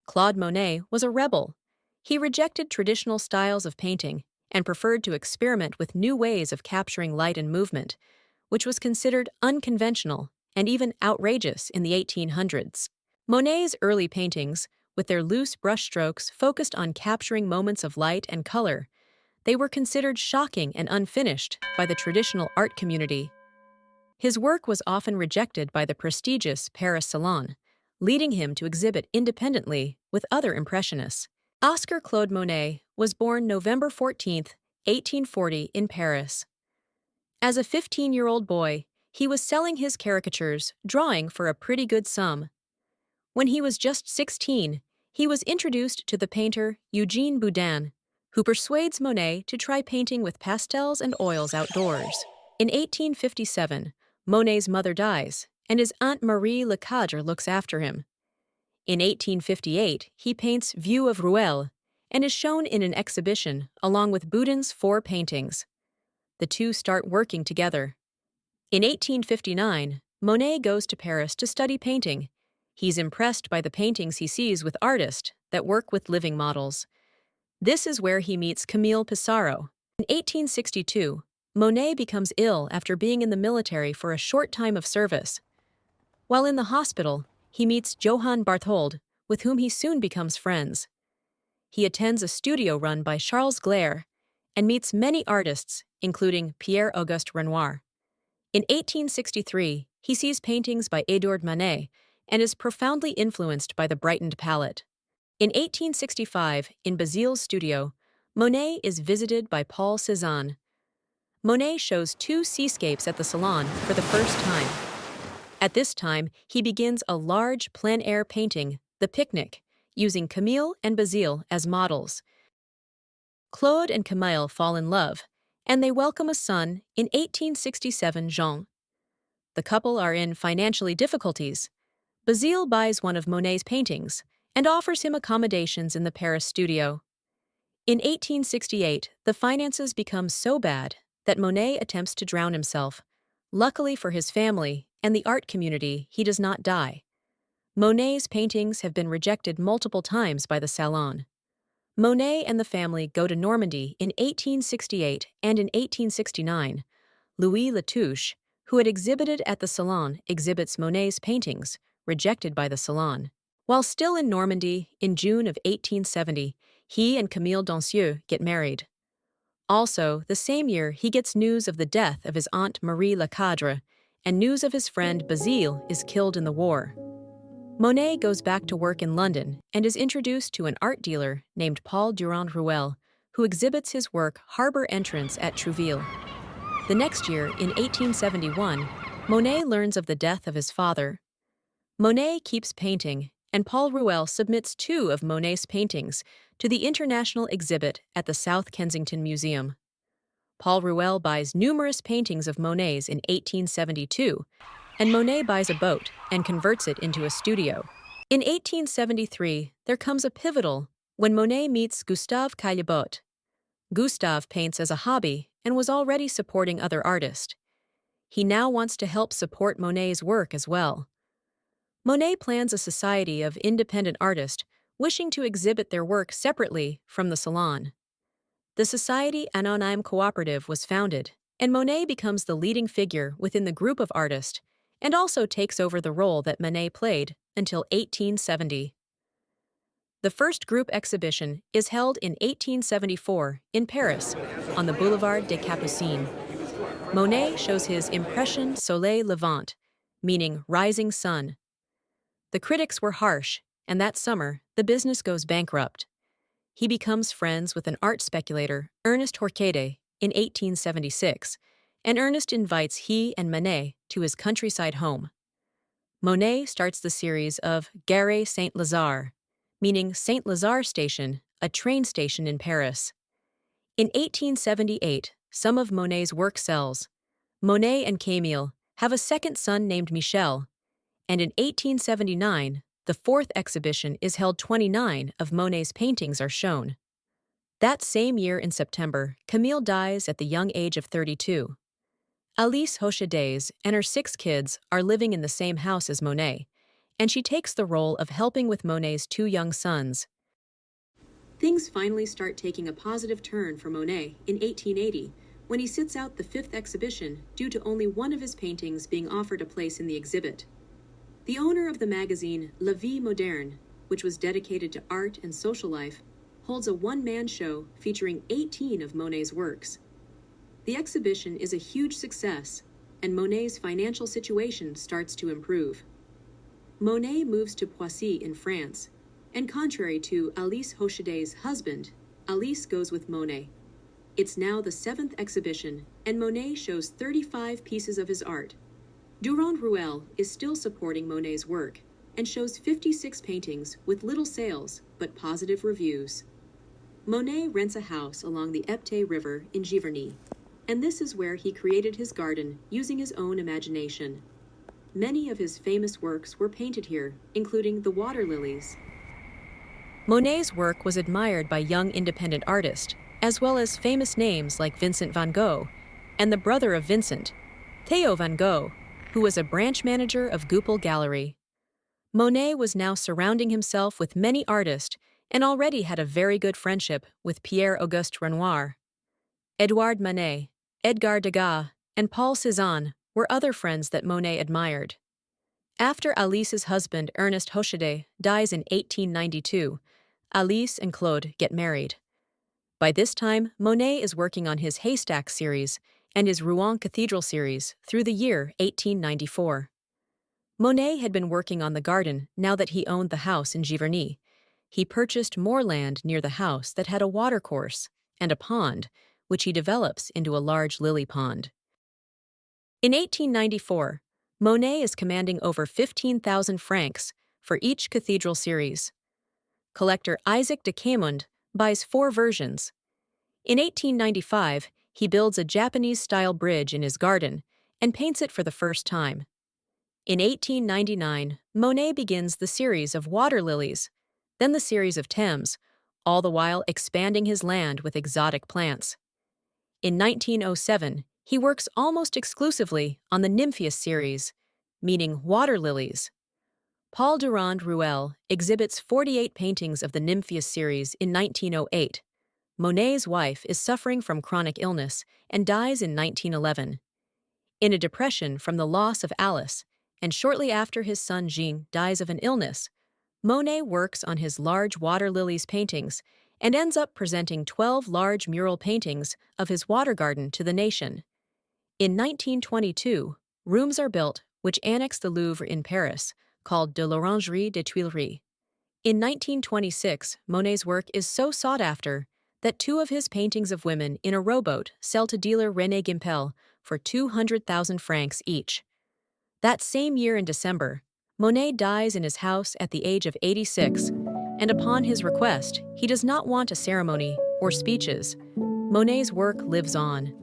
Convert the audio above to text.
Claude Monet was a rebel. He rejected traditional styles of painting and preferred to experiment with new ways of capturing light and movement, which was considered unconventional and even outrageous in the 1800s. Monet's early paintings, with their loose brushstrokes focused on capturing moments of light and color, they were considered shocking and unfinished by the traditional art community. His work was often rejected by the prestigious Paris Salon, leading him to exhibit independently with other Impressionists. Oscar Claude Monet was born November 14, 1840, in Paris. As a 15-year-old boy, he was selling his caricatures, drawing for a pretty good sum. When he was just 16, he was introduced to the painter Eugene Boudin, who persuades Monet to try painting with pastels and oils outdoors. In 1857, Monet's mother dies, and his Aunt Marie Lecadre looks after him. In 1858, he paints View of Ruelle and is shown in an exhibition along with Boudin's 4 paintings. The two start working together. In 1859, Monet goes to Paris to study painting. He's impressed by the paintings he sees with artists that work with living models. This is where he meets Camille Pissarro. In 1862, Monet becomes ill after being in the military for a short time of service. While in the hospital, he meets Johann Barthold, with whom he soon becomes friends. He attends a studio run by Charles Gleyre and meets many artists, including Pierre-Auguste Renoir. In 1863, he sees paintings by Édouard Manet and is profoundly influenced by the brightened palette. In 1865, in Basile's studio, Monet is visited by Paul Cézanne. Monet shows 2 seascapes at the Salon for the first time. At this time, he begins a large plein-air painting, The Picnic, using Camille and Basile as models. Claude and Camille fall in love, and they welcome a son in 1867, Jean. The couple are in financially difficulties. Basile buys one of Monet's paintings and offers him accommodations in the Paris studio. In 1868, the finances become so bad that Monet attempts to drown himself. Luckily for his family and the art community, he does not die. Monet's paintings have been rejected multiple times by the Salon. Monet and the family go to Normandy in 1868 and in 1869. Louis Latouche, who had exhibited at the Salon, exhibits Monet's paintings, rejected by the Salon. While still in Normandy, in June of 1870, he and Camille Dancieux get married. Also, the same year, he gets news of the death of his Aunt Marie Lecadre, and news of his friend Basile is killed in the war. Monet goes back to work in London and is introduced to an art dealer named Paul Durand-Ruel, who exhibits his work Harbor Entrance at Trouville. The next year, in 1871, Monet learns of the death of his father. Monet keeps painting, and Paul Ruel submits 2 of Monet's paintings to the international exhibit at the South Kensington Museum. Paul Ruel buys numerous paintings of Monet's in 1872, and Monet buys a boat and converts it into a studio. In 1873, there comes a pivotal when Monet meets Gustave Caillebotte. Gustave paints as a hobby and was already supporting other artists. He now wants to help support Monet's work as well. Monet plans a society of independent artists wishing to exhibit their work separately from the Salon. The Société Anonyme Coopérative was founded, and Monet becomes the leading figure within the group of artists and also takes over the role that Monet played until 1870. The first group exhibition is held in 1874 in Paris on the Boulevard des Capucines. Monet shows his Impression Soleil Levant, meaning rising sun. The critics were harsh, and that summer, the business goes bankrupt. He becomes friends with an art speculator, Ernest Horquede, in 1876, and Ernest invites he and Monet to his countryside home. Monet starts the series of Gare Saint-Lazare, meaning Saint Lazare Station, a train station in Paris. In 1878, some of Monet's work sells. Monet and Camille have a second son named Michel, and in 1879, the 4th exhibition is held. 29 of Monet's paintings are shown. That same year in September, Camille dies at the young age of 32. Alice Hochedez and her 6 kids are living in the same house as Monet, and she takes the role of helping with Monet's two young sons. Things finally start taking a positive turn for Monet in 1880, when he sits out the fifth exhibition due to only one of his paintings being offered a place in the exhibit. The owner of the magazine La Vie Moderne, which was dedicated to art and social life, holds a one-man show featuring 18 of Monet's works. The exhibition is a huge success, and Monet's financial situation starts to improve. Monet moves to Poissy in France, and contrary to Alice Hochetay's husband, Alice goes with Monet. It's now the seventh exhibition, and Monet shows 35 pieces of his art. Durand Ruel is still supporting Monet's work and shows 56 paintings with little sales but positive reviews. Monet rents a house along the Epte River in Giverny, and this is where he created his garden using his own imagination. Many of his famous works were painted here, including the water lilies. Monet's work was admired by young independent artists, as well as famous names like Vincent van Gogh and the brother of Vincent, Theo van Gogh, who was a branch manager of Goupil Gallery. Monet was now surrounding himself with many artists and already had a very good friendship with Pierre-Auguste Renoir. Edouard Manet, Edgar Degas, and Paul Cézanne were other friends that Monet admired. After Alice's husband, Ernest Hochetay, dies in 1892, Alice and Claude get married. By this time, Monet is working on his Haystack series and his Rouen Cathedral series through the year 1894. Monet had been working on the garden now that he owned the house in Giverny. He purchased more land near the house that had a watercourse and a pond, which he develops into a large lily pond. In 1894, Monet is commanding over 15,000 francs for each cathedral series. Collector Isaac de Caemond buys 4 versions. In 1895, he builds a Japanese-style bridge in his garden and paints it for the first time. In 1899, Monet begins the series of water lilies, then the series of Thames, all the while expanding his land with exotic plants. In 1907, he works almost exclusively on the Nymphaeus series, meaning water lilies. Paul Durand Ruel exhibits 48 paintings of the Nymphaeus series in 1908. Monet's wife is suffering from chronic illness and dies in 1911. In a depression from the loss of Alice, and shortly after his son Jean dies of an illness, Monet works on his large water lilies paintings and ends up presenting 12 large mural paintings of his water garden to the nation. In 1922, rooms are built which annex the Louvre in Paris, called de l'Orangerie des Tuileries. In 1926, Monet's work is so sought after that 2 of his paintings of women in a rowboat sell to dealer René Gimpel for 200,000 francs each. That same year in December, Monet dies in his house at the age of 86, and upon his request, he does not want a ceremony or speeches. Monet's work lives on.